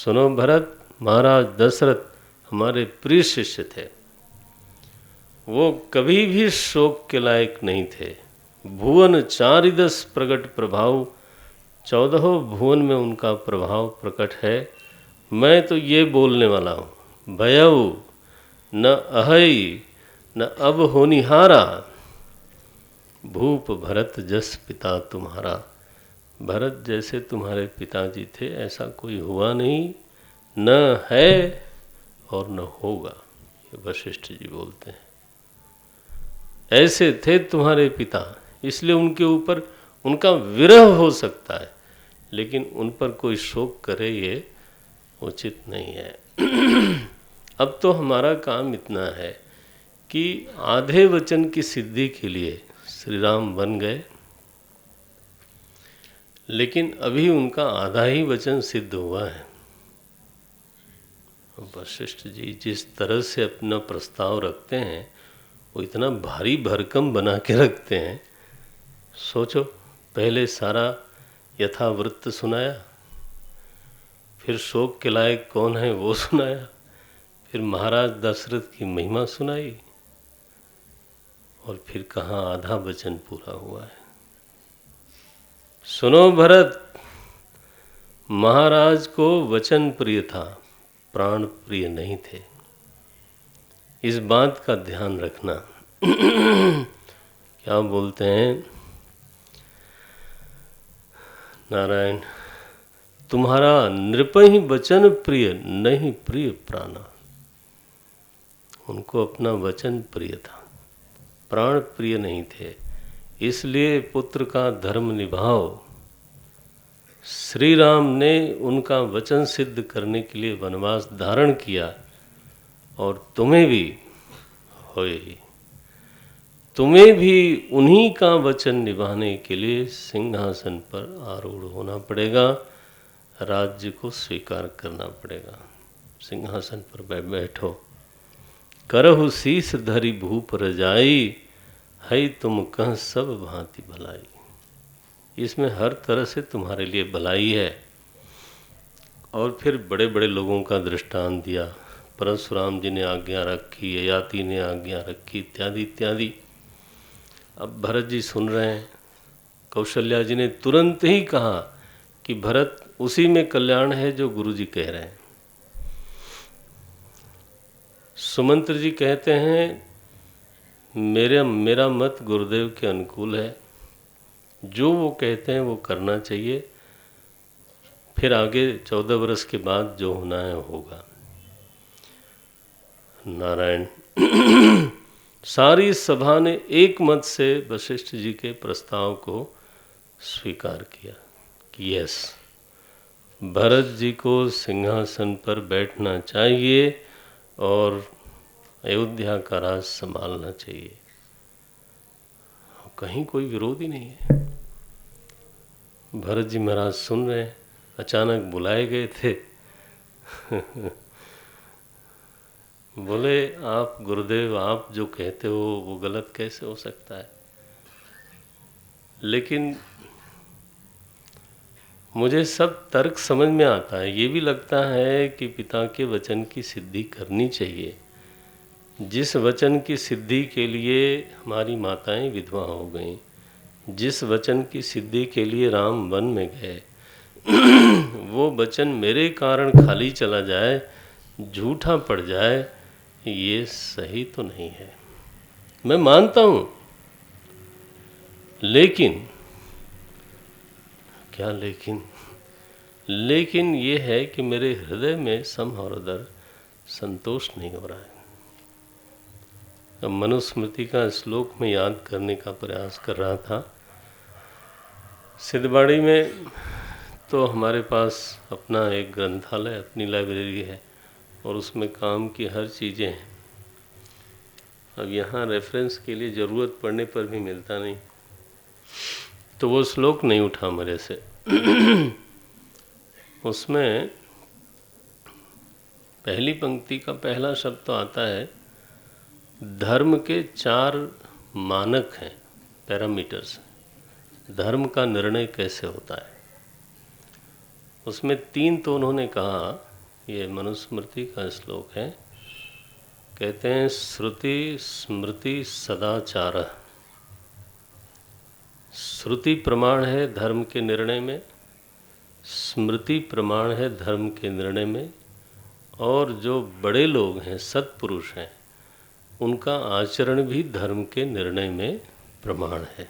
सुनो भरत, महाराज दशरथ हमारे प्रिय शिष्य थे। वो कभी भी शोक के लायक नहीं थे। भुवन चारिदस प्रगट प्रभाव, 14 भुवन में उनका प्रभाव प्रकट है। मैं तो ये बोलने वाला हूँ, भयऊ न अहई न अब होनिहारा, भूप भरत जस पिता तुम्हारा। भरत जैसे तुम्हारे पिताजी थे ऐसा कोई हुआ नहीं, न है और न होगा। ये वशिष्ठ जी बोलते हैं। ऐसे थे तुम्हारे पिता, इसलिए उनके ऊपर उनका विरह हो सकता है, लेकिन उन पर कोई शोक करे ये उचित नहीं है। अब तो हमारा काम इतना है कि आधे वचन की सिद्धि के लिए श्री राम बन गए, लेकिन अभी उनका आधा ही वचन सिद्ध हुआ है। वशिष्ठ जी जिस तरह से अपना प्रस्ताव रखते हैं वो इतना भारी भरकम बना के रखते हैं। सोचो, पहले सारा यथावृत्त सुनाया, फिर शोक के लायक कौन है वो सुनाया, फिर महाराज दशरथ की महिमा सुनाई, और फिर कहाँ आधा वचन पूरा हुआ है। सुनो भरत, महाराज को वचन प्रिय था, प्राण प्रिय नहीं थे। इस बात का ध्यान रखना। क्या बोलते हैं नारायण, तुम्हारा नृपहि वचन प्रिय नहीं प्रिय प्राणा। उनको अपना वचन प्रिय था, प्राण प्रिय नहीं थे। इसलिए पुत्र का धर्म निभाओ। श्री राम ने उनका वचन सिद्ध करने के लिए वनवास धारण किया, और तुम्हें भी होए ही, तुम्हें भी उन्हीं का वचन निभाने के लिए सिंहासन पर आरूढ़ होना पड़ेगा, राज्य को स्वीकार करना पड़ेगा। सिंहासन पर बैठो। करहु शीस धरि भूप रजाई, है तुम कह सब भांति भलाई। इसमें हर तरह से तुम्हारे लिए भलाई है। और फिर बड़े बड़े लोगों का दृष्टांत दिया। परशुराम जी ने आज्ञा रखी, ययाति ने आज्ञा रखी, इत्यादि इत्यादि। अब भरत जी सुन रहे हैं। कौशल्या जी ने तुरंत ही कहा कि भरत, उसी में कल्याण है जो गुरु जी कह रहे हैं। सुमंत्र जी कहते हैं, मेरा मत गुरुदेव के अनुकूल है, जो वो कहते हैं वो करना चाहिए, फिर आगे 14 वर्ष के बाद जो होना है होगा। नारायण। सारी सभा ने एक मत से वशिष्ठ जी के प्रस्ताव को स्वीकार किया कि यस, भरत जी को सिंहासन पर बैठना चाहिए और अयोध्या का राज संभालना चाहिए। कहीं कोई विरोधी नहीं है। भरत जी महाराज सुन रहे हैं, अचानक बुलाए गए थे। बोले, आप गुरुदेव, आप जो कहते हो वो गलत कैसे हो सकता है। लेकिन मुझे सब तर्क समझ में आता है। ये भी लगता है कि पिता के वचन की सिद्धि करनी चाहिए। जिस वचन की सिद्धि के लिए हमारी माताएं विधवा हो गईं, जिस वचन की सिद्धि के लिए राम वन में गए, वो वचन मेरे कारण खाली चला जाए, झूठा पड़ जाए, ये सही तो नहीं है। मैं मानता हूँ, लेकिन क्या लेकिन ये है कि मेरे हृदय में समहृदय संतोष नहीं हो रहा है। अब मनुस्मृति का श्लोक में याद करने का प्रयास कर रहा था। सिद्धबाड़ी में तो हमारे पास अपना एक ग्रंथालय, अपनी लाइब्रेरी है, और उसमें काम की हर चीज़ें हैं। अब यहाँ रेफरेंस के लिए ज़रूरत पड़ने पर भी मिलता नहीं, तो वो श्लोक नहीं उठा मेरे से। उसमें पहली पंक्ति का पहला शब्द तो आता है, धर्म के 4 मानक हैं, पैरामीटर्स। धर्म का निर्णय कैसे होता है। उसमें 3 तो उन्होंने कहा ये मनुस्मृति का श्लोक है। कहते हैं श्रुति स्मृति सदाचार। श्रुति प्रमाण है धर्म के निर्णय में, स्मृति प्रमाण है धर्म के निर्णय में, और जो बड़े लोग हैं सत्पुरुष हैं उनका आचरण भी धर्म के निर्णय में प्रमाण है।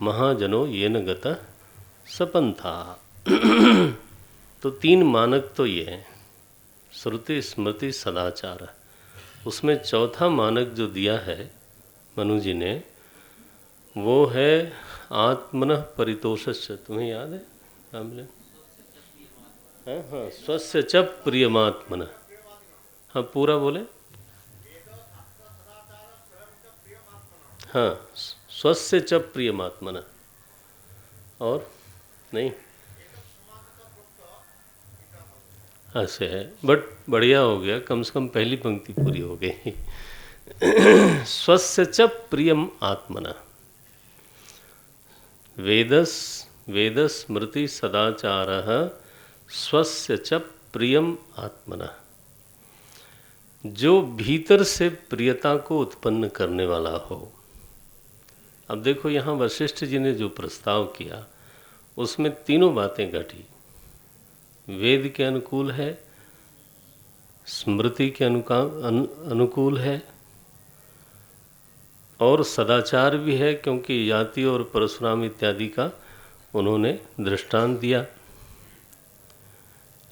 महाजनो येन गतः सपंथा। तो 3 मानक तो ये हैं, श्रुति स्मृति सदाचार। उसमें चौथा मानक जो दिया है मनु जी ने वो है आत्मनः परितोषस्य। तुम्हें याद है रामले? हाँ, स्वस्य च प्रियमात्मनः। हाँ, पूरा बोले। हाँ, स्वस्य च प्रियमात्मनः। और नहीं ऐसे है, बट बढ़िया हो गया, कम से कम पहली पंक्ति पूरी हो गई। स्वस्य च प्रियम आत्मना। वेद स्मृति सदाचारः स्वस्य च प्रियम आत्मना। जो भीतर से प्रियता को उत्पन्न करने वाला हो। अब देखो यहाँ वशिष्ठ जी ने जो प्रस्ताव किया उसमें तीनों बातें घटी। वेद के अनुकूल है, स्मृति के अनुकूल है, और सदाचार भी है, क्योंकि याति और परशुराम इत्यादि का उन्होंने दृष्टांत दिया।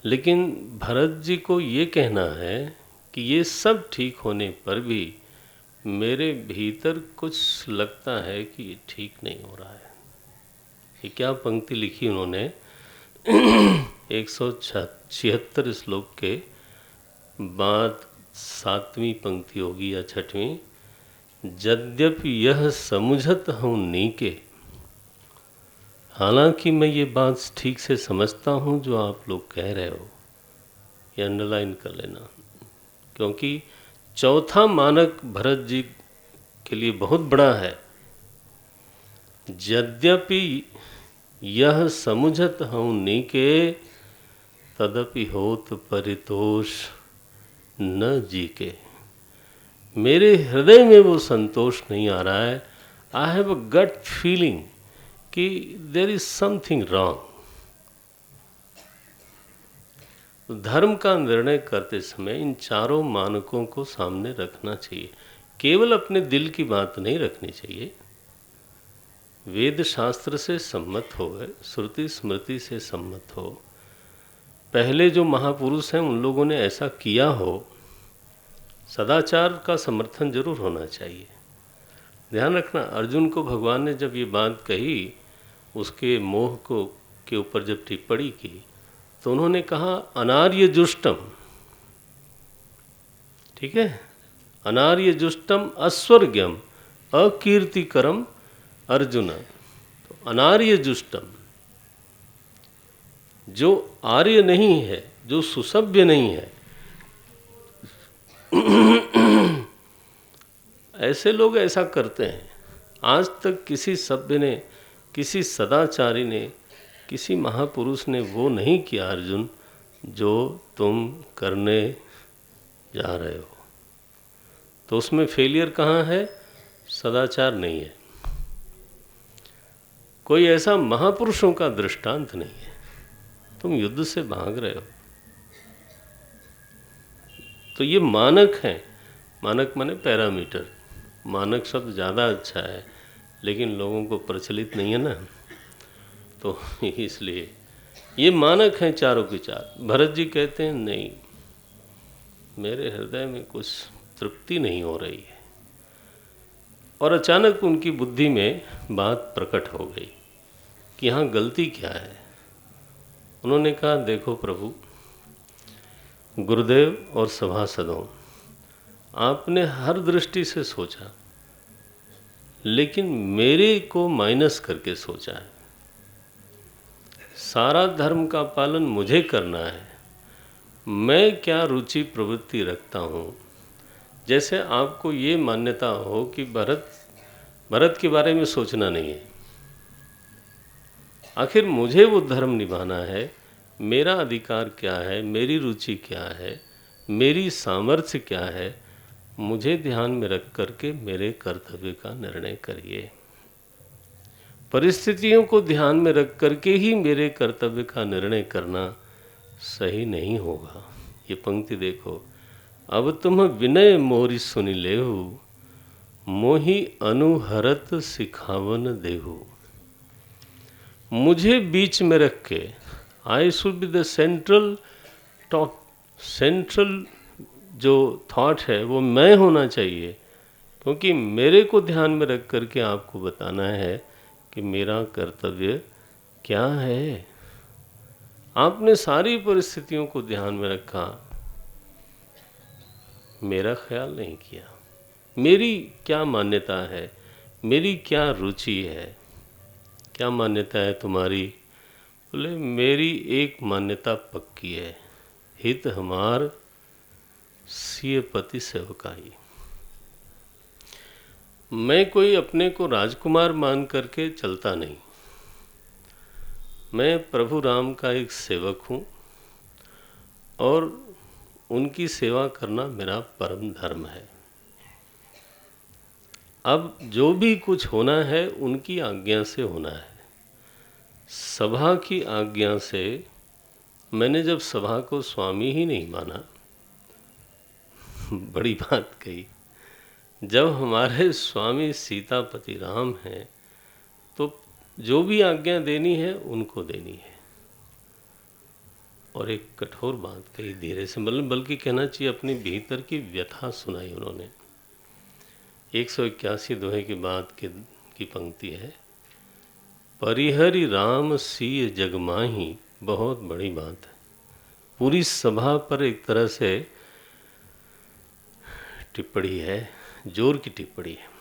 लेकिन भरत जी को ये कहना है कि ये सब ठीक होने पर भी मेरे भीतर कुछ लगता है कि ये ठीक नहीं हो रहा है। ये क्या पंक्ति लिखी उन्होंने 176 श्लोक के बाद 7वीं पंक्ति होगी या 6वीं। यद्यपि यह समुझत हूँ नीके, हालांकि मैं ये बात ठीक से समझता हूँ जो आप लोग कह रहे हो। ये अंडरलाइन कर लेना, क्योंकि चौथा मानक भरत जी के लिए बहुत बड़ा है। यद्यपि यह समुझत हूँ नीके, तदपि होत परितोष न जी के। मेरे हृदय में वो संतोष नहीं आ रहा है। I have a gut feeling कि देयर इज समथिंग रॉन्ग। धर्म का निर्णय करते समय इन चारों मानकों को सामने रखना चाहिए। केवल अपने दिल की बात नहीं रखनी चाहिए। वेद शास्त्र से सम्मत हो, श्रुति स्मृति से सम्मत हो, पहले जो महापुरुष हैं उन लोगों ने ऐसा किया हो, सदाचार का समर्थन जरूर होना चाहिए। ध्यान रखना, अर्जुन को भगवान ने जब ये बात कही, उसके मोह को के ऊपर जब टिप्पणी की, तो उन्होंने कहा अनार्य जुष्टम। ठीक है, अनार्य जुष्टम अस्वर्ग्यम अकीर्तिकरम अर्जुन। तो अनार्य जुष्टम, जो आर्य नहीं है, जो सुसभ्य नहीं है, ऐसे लोग ऐसा करते हैं। आज तक किसी सभ्य ने, किसी सदाचारी ने, किसी महापुरुष ने वो नहीं किया अर्जुन जो तुम करने जा रहे हो। तो उसमें फेलियर कहाँ है? सदाचार नहीं है। कोई ऐसा महापुरुषों का दृष्टांत नहीं है। तुम युद्ध से भाग रहे हो। तो ये मानक हैं। मानक माने पैरामीटर। मानक शब्द ज़्यादा अच्छा है, लेकिन लोगों को प्रचलित नहीं है ना, तो इसलिए ये मानक हैं चारों के चार। भरत जी कहते हैं नहीं, मेरे हृदय में कुछ तृप्ति नहीं हो रही है। और अचानक उनकी बुद्धि में बात प्रकट हो गई कि यहाँ गलती क्या है। उन्होंने कहा देखो प्रभु, गुरुदेव और सभासदों, आपने हर दृष्टि से सोचा, लेकिन मेरे को माइनस करके सोचा है। सारा धर्म का पालन मुझे करना है। मैं क्या रुचि प्रवृत्ति रखता हूँ। जैसे आपको ये मान्यता हो कि भरत के बारे में सोचना नहीं है। आखिर मुझे वो धर्म निभाना है, मेरा अधिकार क्या है, मेरी रुचि क्या है, मेरी सामर्थ्य क्या है, मुझे ध्यान में रख करके मेरे कर्तव्य का निर्णय करिए। परिस्थितियों को ध्यान में रख करके ही मेरे कर्तव्य का निर्णय करना सही नहीं होगा। ये पंक्ति देखो, अब तुम विनय मोरि सुनि लेहु, मोहि अनुहरत सिखावन देहु। मुझे बीच में रख के, I should be the central top, central जो थॉट है वो मैं होना चाहिए, क्योंकि मेरे को ध्यान में रख करके आपको बताना है कि मेरा कर्तव्य क्या है। आपने सारी परिस्थितियों को ध्यान में रखा, मेरा ख्याल नहीं किया। मेरी क्या मान्यता है, मेरी क्या रुचि है। क्या मान्यता है तुम्हारी? बोले मेरी एक मान्यता पक्की है, हित हमार सिय पति सेवकाई। मैं कोई अपने को राजकुमार मान करके चलता नहीं। मैं प्रभु राम का एक सेवक हूँ और उनकी सेवा करना मेरा परम धर्म है। अब जो भी कुछ होना है उनकी आज्ञा से होना है, सभा की आज्ञा से। मैंने जब सभा को स्वामी ही नहीं माना, बड़ी बात कही। जब हमारे स्वामी सीतापति राम हैं तो जो भी आज्ञा देनी है उनको देनी है। और एक कठोर बात कही, धीरे से, बल्कि कहना चाहिए अपनी भीतर की व्यथा सुनाई उन्होंने। 181 दोहे की बात की पंक्ति है, परिहरि राम सिय जग माही। बहुत बड़ी बात है। पूरी सभा पर एक तरह से टिप्पणी है, जोर की टिप्पणी है।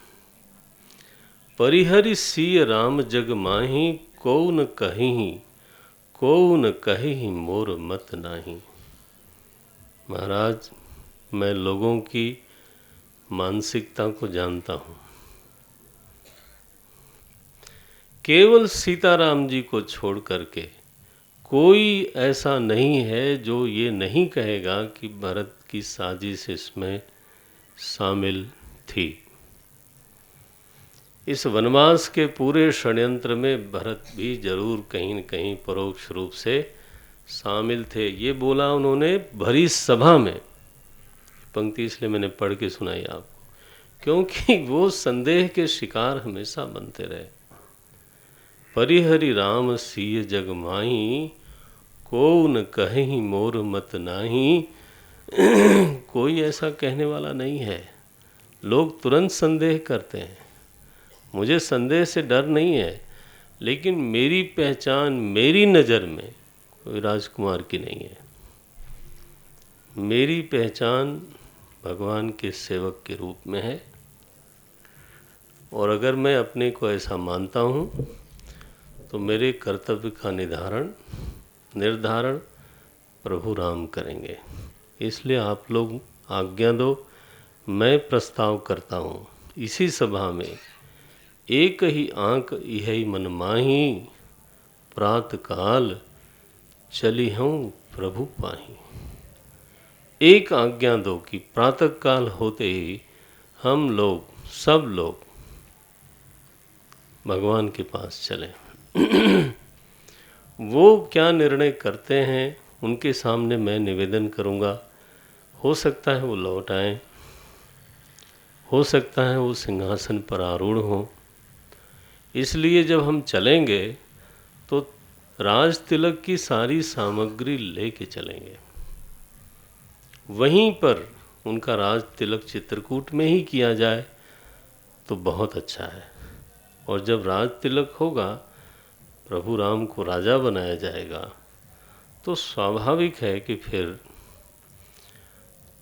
परिहरि सिय राम जग माही, को न कहीं मोर मत नाही। महाराज, मैं लोगों की मानसिकता को जानता हूँ। केवल सीताराम जी को छोड़ करके कोई ऐसा नहीं है जो ये नहीं कहेगा कि भरत की साजिश इसमें शामिल थी। इस वनवास के पूरे षड्यंत्र में भरत भी जरूर कहीं न कहीं परोक्ष रूप से शामिल थे। ये बोला उन्होंने भरी सभा में। पंक्ति इसलिए मैंने पढ़ के सुनाई आपको, क्योंकि वो संदेह के शिकार हमेशा बनते रहे। परिहरि राम सिय जग माही, को न कहीं मोर मत नाही। कोई ऐसा कहने वाला नहीं है। लोग तुरंत संदेह करते हैं। मुझे संदेह से डर नहीं है, लेकिन मेरी पहचान मेरी नज़र में कोई राजकुमार की नहीं है। मेरी पहचान भगवान के सेवक के रूप में है। और अगर मैं अपने को ऐसा मानता हूँ तो मेरे कर्तव्य का निर्धारण प्रभु राम करेंगे। इसलिए आप लोग आज्ञा दो, मैं प्रस्ताव करता हूँ इसी सभा में, एक ही आंक यही मन माही, प्रात काल चली हूँ प्रभु पाही। एक आज्ञा दो कि प्रातः काल होते ही हम लोग, सब लोग भगवान के पास चलें। वो क्या निर्णय करते हैं उनके सामने मैं निवेदन करूँगा। हो सकता है वो लौट आएं, हो सकता है वो सिंहासन पर आरूढ़ हों। इसलिए जब हम चलेंगे तो राज तिलक की सारी सामग्री लेके चलेंगे। वहीं पर उनका राज तिलक चित्रकूट में ही किया जाए तो बहुत अच्छा है। और जब राज तिलक होगा, प्रभु राम को राजा बनाया जाएगा, तो स्वाभाविक है कि फिर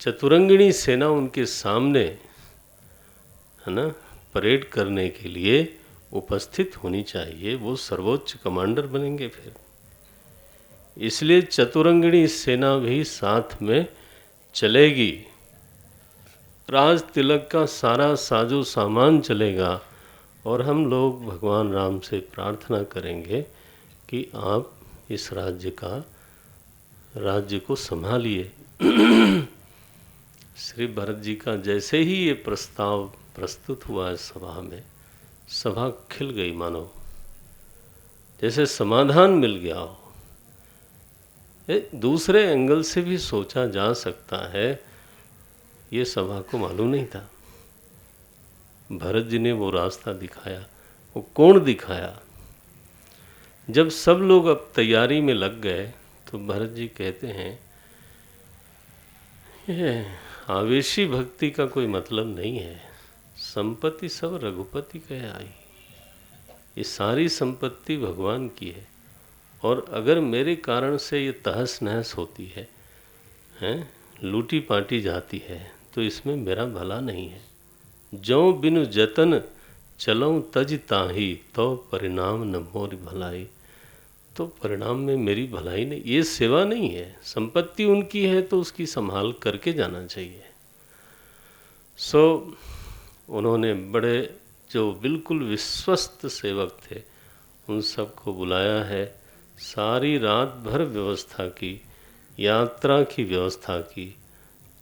चतुरंगिणी सेना उनके सामने, है ना, परेड करने के लिए उपस्थित होनी चाहिए। वो सर्वोच्च कमांडर बनेंगे फिर। इसलिए चतुरंगिणी सेना भी साथ में चलेगी। राज तिलक का सारा साजो सामान चलेगा और हम लोग भगवान राम से प्रार्थना करेंगे कि आप इस राज्य का राज्य को संभालिए। श्री भरत जी का जैसे ही ये प्रस्ताव प्रस्तुत हुआ है सभा में, सभा खिल गई, मानो जैसे समाधान मिल गया हो। दूसरे एंगल से भी सोचा जा सकता है, ये सभा को मालूम नहीं था। भरत जी ने वो रास्ता दिखाया, वो कोण दिखाया। जब सब लोग अब तैयारी में लग गए तो भरत जी कहते हैं, ये आवेशी भक्ति का कोई मतलब नहीं है। संपत्ति सब रघुपति कहे आई, ये सारी संपत्ति भगवान की है, और अगर मेरे कारण से ये तहस नहस होती है, लूटी पाटी जाती है, तो इसमें मेरा भला नहीं है। जौ बिनु जतन चलऊँ तज ताही, तो परिणाम न मोर भलाई। तो परिणाम में मेरी भलाई नहीं, ये सेवा नहीं है। संपत्ति उनकी है तो उसकी संभाल करके जाना चाहिए। सो उन्होंने बड़े जो बिल्कुल विश्वस्त सेवक थे उन सबको बुलाया है, सारी रात भर व्यवस्था की, यात्रा की व्यवस्था की,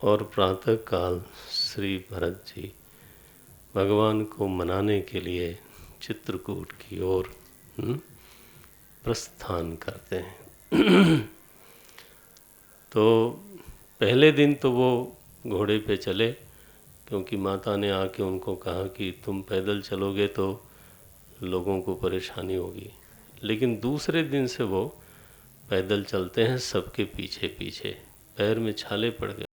और प्रातःकाल श्री भरत जी भगवान को मनाने के लिए चित्रकूट की ओर प्रस्थान करते हैं। तो पहले दिन तो वो घोड़े पे चले, क्योंकि माता ने आके उनको कहा कि तुम पैदल चलोगे तो लोगों को परेशानी होगी। लेकिन दूसरे दिन से वो पैदल चलते हैं सबके पीछे पीछे। पैर में छाले पड़ गए